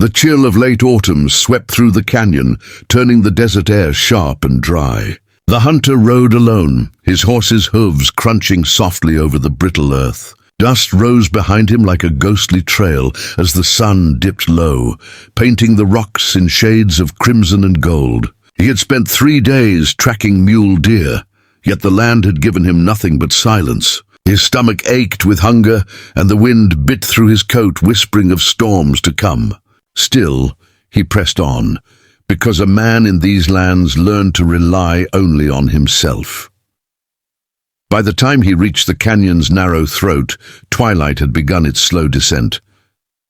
The chill of late autumn swept through the canyon, turning the desert air sharp and dry. The hunter rode alone, his horse's hooves crunching softly over the brittle earth. Dust rose behind him like a ghostly trail as the sun dipped low, painting the rocks in shades of crimson and gold. He had spent 3 days tracking mule deer, yet the land had given him nothing but silence. His stomach ached with hunger, and the wind bit through his coat, whispering of storms to come. Still, he pressed on, because a man in these lands learned to rely only on himself. By the time he reached the canyon's narrow throat, twilight had begun its slow descent.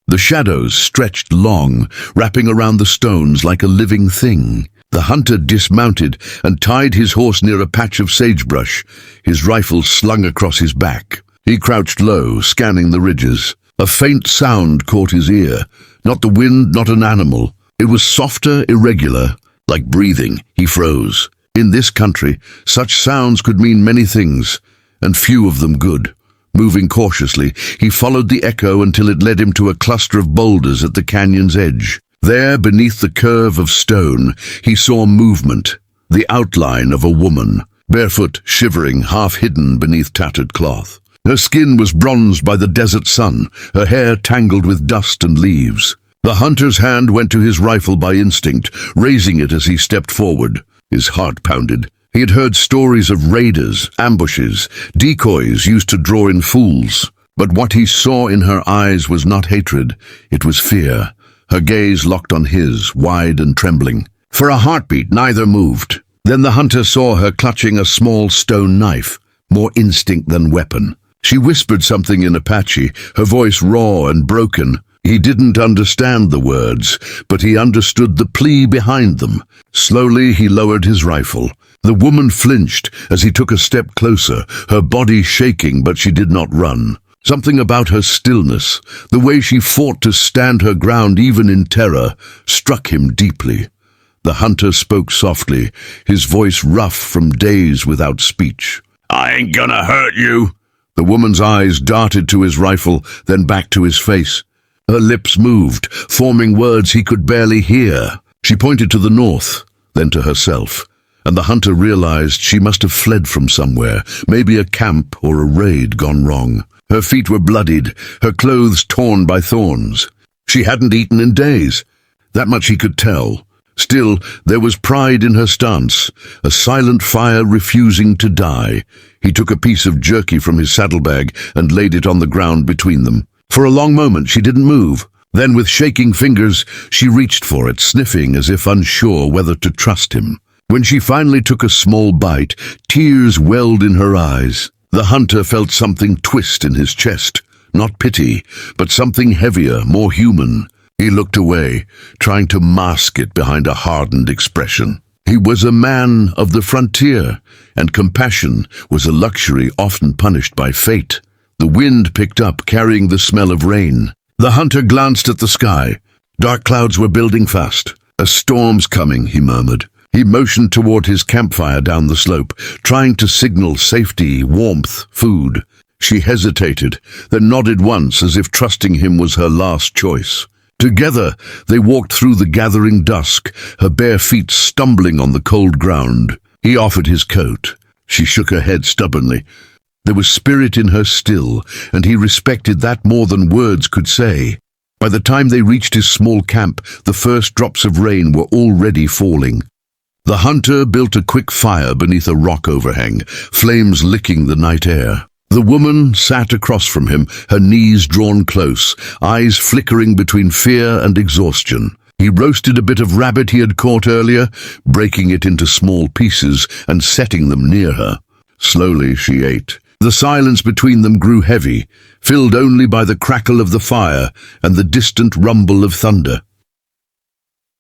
The shadows stretched long, wrapping around the stones like a living thing. The hunter dismounted and tied his horse near a patch of sagebrush, his rifle slung across his back. He crouched low, scanning the ridges. A faint sound caught his ear. Not the wind, not an animal. It was softer, irregular, like breathing. He froze. In this country, such sounds could mean many things, and few of them good. Moving cautiously, he followed the echo until it led him to a cluster of boulders at the canyon's edge. There, beneath the curve of stone, he saw movement, the outline of a woman, barefoot, shivering, half hidden beneath tattered cloth. Her skin was bronzed by the desert sun, her hair tangled with dust and leaves. The hunter's hand went to his rifle by instinct, raising it as he stepped forward. His heart pounded. He had heard stories of raiders, ambushes, decoys used to draw in fools. But what he saw in her eyes was not hatred, it was fear. Her gaze locked on his, wide and trembling. For a heartbeat, neither moved. Then the hunter saw her clutching a small stone knife, more instinct than weapon. She whispered something in Apache, her voice raw and broken. He didn't understand the words, but he understood the plea behind them. Slowly he lowered his rifle. The woman flinched as he took a step closer, her body shaking, but she did not run. Something about her stillness, the way she fought to stand her ground even in terror, struck him deeply. The hunter spoke softly, his voice rough from days without speech. "I ain't gonna hurt you." The woman's eyes darted to his rifle, then back to his face. Her lips moved, forming words he could barely hear. She pointed to the north, then to herself, and the hunter realized she must have fled from somewhere, maybe a camp or a raid gone wrong. Her feet were bloodied, her clothes torn by thorns. She hadn't eaten in days. That much he could tell. Still, there was pride in her stance, a silent fire refusing to die. He took a piece of jerky from his saddlebag and laid it on the ground between them. For a long moment she didn't move. Then with shaking fingers, she reached for it, sniffing as if unsure whether to trust him. When she finally took a small bite, tears welled in her eyes. The hunter felt something twist in his chest. Not pity, but something heavier, more human. He looked away, trying to mask it behind a hardened expression. He was a man of the frontier, and compassion was a luxury often punished by fate. The wind picked up, carrying the smell of rain. The hunter glanced at the sky. Dark clouds were building fast. "A storm's coming," he murmured. He motioned toward his campfire down the slope, trying to signal safety, warmth, food. She hesitated, then nodded once as if trusting him was her last choice. Together, they walked through the gathering dusk, her bare feet stumbling on the cold ground. He offered his coat. She shook her head stubbornly. There was spirit in her still, and he respected that more than words could say. By the time they reached his small camp, the first drops of rain were already falling. The hunter built a quick fire beneath a rock overhang, flames licking the night air. The woman sat across from him, her knees drawn close, eyes flickering between fear and exhaustion. He roasted a bit of rabbit he had caught earlier, breaking it into small pieces and setting them near her. Slowly she ate. The silence between them grew heavy, filled only by the crackle of the fire and the distant rumble of thunder.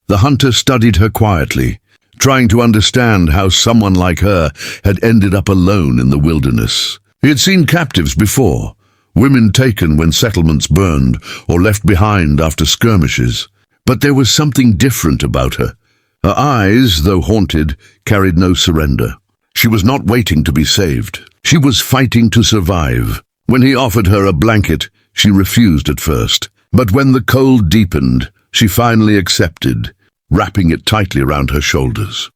The hunter studied her quietly, trying to understand how someone like her had ended up alone in the wilderness. He had seen captives before, women taken when settlements burned or left behind after skirmishes. But there was something different about her. Her eyes, though haunted, carried no surrender. She was not waiting to be saved. She was fighting to survive. When he offered her a blanket, she refused at first. But when the cold deepened, She finally accepted, wrapping it tightly around her shoulders.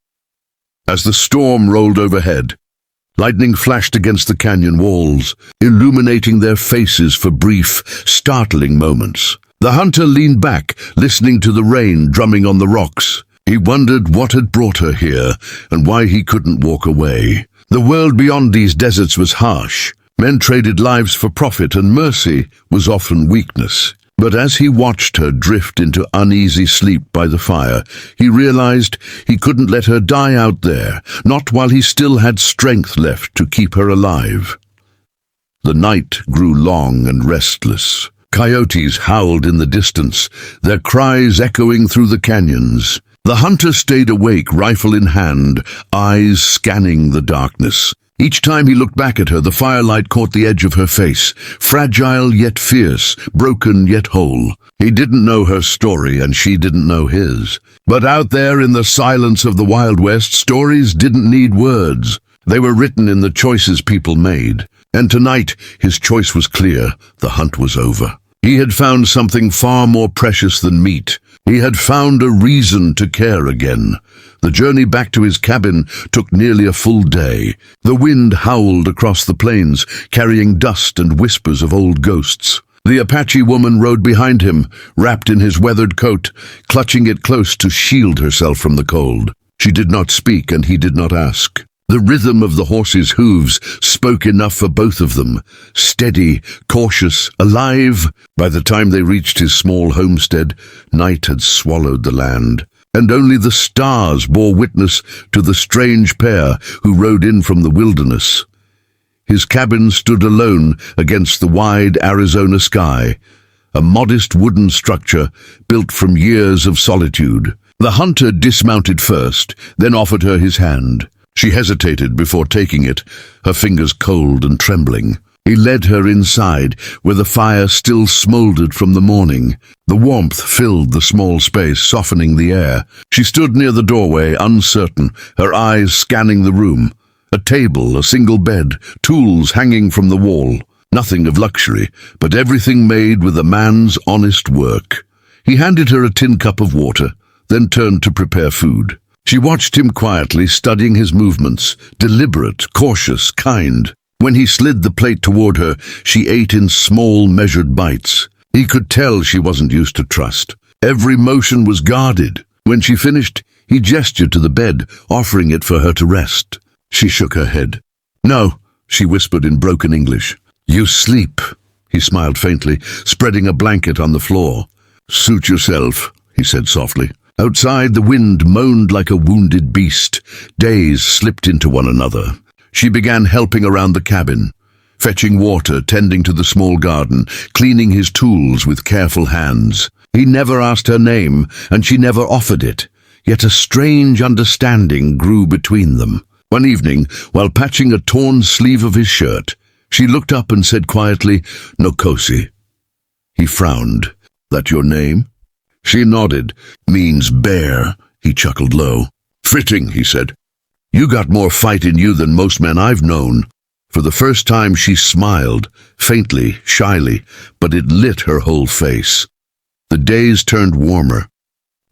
As the storm rolled overhead, lightning flashed against the canyon walls, illuminating their faces for brief, startling moments. The hunter leaned back, listening to the rain drumming on the rocks. He wondered what had brought her here and why he couldn't walk away. The world beyond these deserts was harsh. Men traded lives for profit, and mercy was often weakness. But as he watched her drift into uneasy sleep by the fire, he realized he couldn't let her die out there, not while he still had strength left to keep her alive. The night grew long and restless. Coyotes howled in the distance, their cries echoing through the canyons. The hunter stayed awake, rifle in hand, eyes scanning the darkness. Each time he looked back at her, the firelight caught the edge of her face, fragile yet fierce, broken yet whole. He didn't know her story, and she didn't know his. But out there in the silence of the Wild West, stories didn't need words. They were written in the choices people made. And tonight, his choice was clear. The hunt was over. He had found something far more precious than meat. He had found a reason to care again. The journey back to his cabin took nearly a full day. The wind howled across the plains, carrying dust and whispers of old ghosts. The Apache woman rode behind him, wrapped in his weathered coat, clutching it close to shield herself from the cold. She did not speak, and he did not ask. The rhythm of the horse's hooves spoke enough for both of them. Steady, cautious, alive. By the time they reached his small homestead, night had swallowed the land, and only the stars bore witness to the strange pair who rode in from the wilderness. His cabin stood alone against the wide Arizona sky, a modest wooden structure built from years of solitude. The hunter dismounted first, then offered her his hand. She hesitated before taking it, her fingers cold and trembling. He led her inside, where the fire still smoldered from the morning. The warmth filled the small space, softening the air. She stood near the doorway, uncertain, her eyes scanning the room. A table, a single bed, tools hanging from the wall. Nothing of luxury, but everything made with a man's honest work. He handed her a tin cup of water, then turned to prepare food. She watched him quietly, studying his movements, deliberate, cautious, kind. When he slid the plate toward her, she ate in small, measured bites. He could tell she wasn't used to trust. Every motion was guarded. When she finished, he gestured to the bed, offering it for her to rest. She shook her head. "No," she whispered in broken English. "You sleep," he smiled faintly, spreading a blanket on the floor. "Suit yourself," he said softly. Outside, the wind moaned like a wounded beast. Days slipped into one another. She began helping around the cabin, fetching water, tending to the small garden, cleaning his tools with careful hands. He never asked her name, and she never offered it. Yet a strange understanding grew between them. One evening, while patching a torn sleeve of his shirt, she looked up and said quietly, "Nokosi." He frowned. "That your name?" She nodded. "Means bear," he chuckled low. "Fitting," he said. "You got more fight in you than most men I've known." For the first time she smiled, faintly, shyly, but it lit her whole face. The days turned warmer.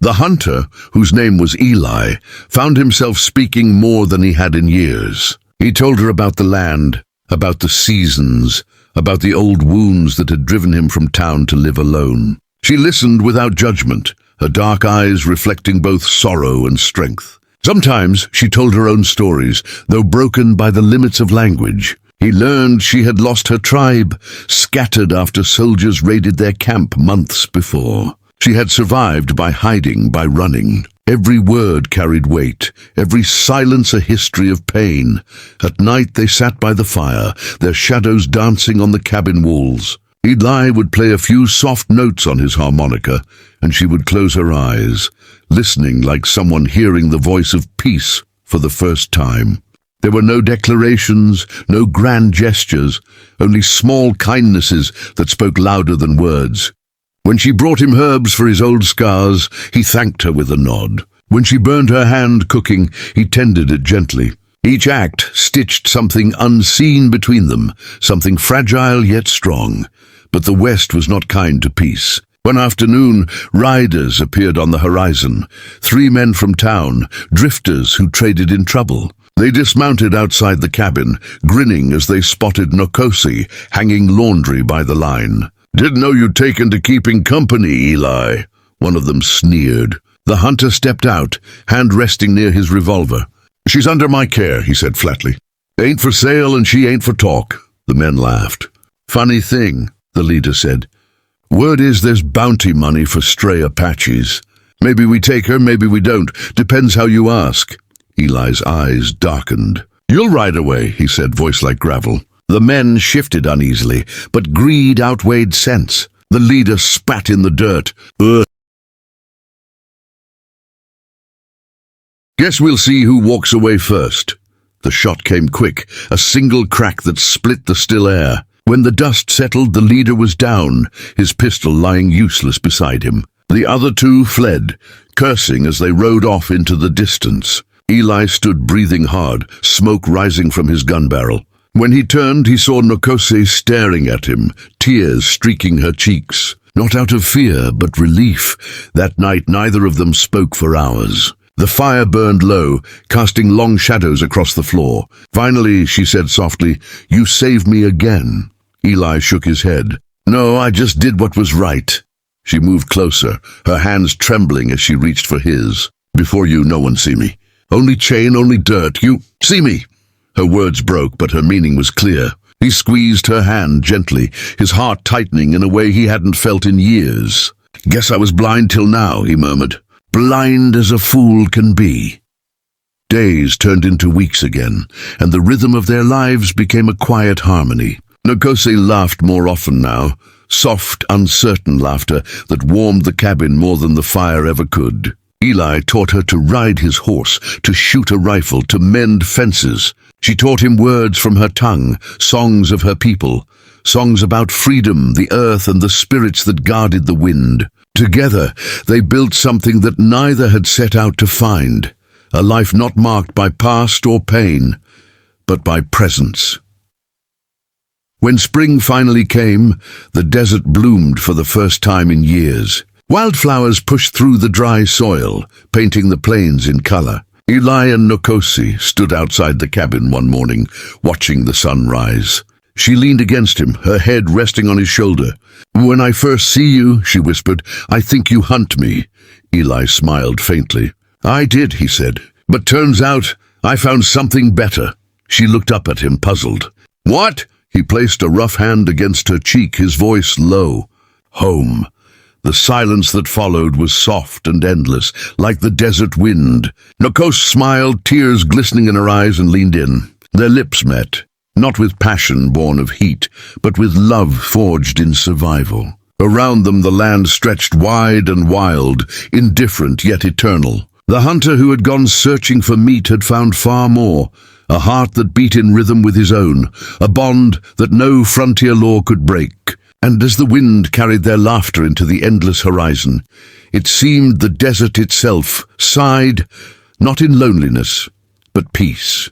The hunter, whose name was Eli, found himself speaking more than he had in years. He told her about the land, about the seasons, about the old wounds that had driven him from town to live alone. She listened without judgment, her dark eyes reflecting both sorrow and strength. Sometimes she told her own stories, though broken by the limits of language. He learned she had lost her tribe, scattered after soldiers raided their camp months before. She had survived by hiding, by running. Every word carried weight, every silence a history of pain. At night they sat by the fire, their shadows dancing on the cabin walls. Eli would play a few soft notes on his harmonica, and she would close her eyes, listening like someone hearing the voice of peace for the first time. There were no declarations, no grand gestures, only small kindnesses that spoke louder than words. When she brought him herbs for his old scars, he thanked her with a nod. When she burned her hand cooking, he tended it gently. Each act stitched something unseen between them, something fragile yet strong. But the West was not kind to peace. One afternoon, riders appeared on the horizon. 3 men from town, drifters who traded in trouble. They dismounted outside the cabin, grinning as they spotted Nokosi hanging laundry by the line. "Didn't know you'd taken to keeping company, Eli," one of them sneered. The hunter stepped out, hand resting near his revolver. "She's under my care," he said flatly. "Ain't for sale and she ain't for talk." The men laughed. "Funny thing," the leader said. "Word is there's bounty money for stray Apaches. Maybe we take her, maybe we don't. Depends how you ask." Eli's eyes darkened. "You'll ride away," he said, voice like gravel. The men shifted uneasily, but greed outweighed sense. The leader spat in the dirt. "Ugh. Guess we'll see who walks away first." The shot came quick, a single crack that split the still air. When the dust settled, the leader was down, his pistol lying useless beside him. The other 2 fled, cursing as they rode off into the distance. Eli stood breathing hard, smoke rising from his gun barrel. When he turned, he saw Nokosi staring at him, tears streaking her cheeks. Not out of fear, but relief. That night, neither of them spoke for hours. The fire burned low, casting long shadows across the floor. Finally, she said softly, "You saved me again." Eli shook his head. "No, I just did what was right." She moved closer, her hands trembling as she reached for his. "Before you, no one see me. Only chain, only dirt. You see me." Her words broke, but her meaning was clear. He squeezed her hand gently, his heart tightening in a way he hadn't felt in years. "Guess I was blind till now," he murmured. "Blind as a fool can be." Days turned into weeks again, and the rhythm of their lives became a quiet harmony. Nokosi laughed more often now, soft, uncertain laughter that warmed the cabin more than the fire ever could. Eli taught her to ride his horse, to shoot a rifle, to mend fences. She taught him words from her tongue, songs of her people, songs about freedom, the earth, and the spirits that guarded the wind. Together, they built something that neither had set out to find, a life not marked by past or pain, but by presence. When spring finally came, the desert bloomed for the first time in years. Wildflowers pushed through the dry soil, painting the plains in color. Eli and Nokosi stood outside the cabin one morning, watching the sun rise. She leaned against him, her head resting on his shoulder. "When I first see you," she whispered, "I think you hunt me." Eli smiled faintly. "I did," he said, "but turns out I found something better." She looked up at him, puzzled. "What?" He placed a rough hand against her cheek, his voice low. "Home." The silence that followed was soft and endless, like the desert wind. Nokosi smiled, tears glistening in her eyes, and leaned in. Their lips met. Not with passion born of heat, but with love forged in survival. Around them the land stretched wide and wild, indifferent yet eternal. The hunter who had gone searching for meat had found far more, a heart that beat in rhythm with his own, a bond that no frontier law could break. And as the wind carried their laughter into the endless horizon, it seemed the desert itself sighed, not in loneliness, but peace.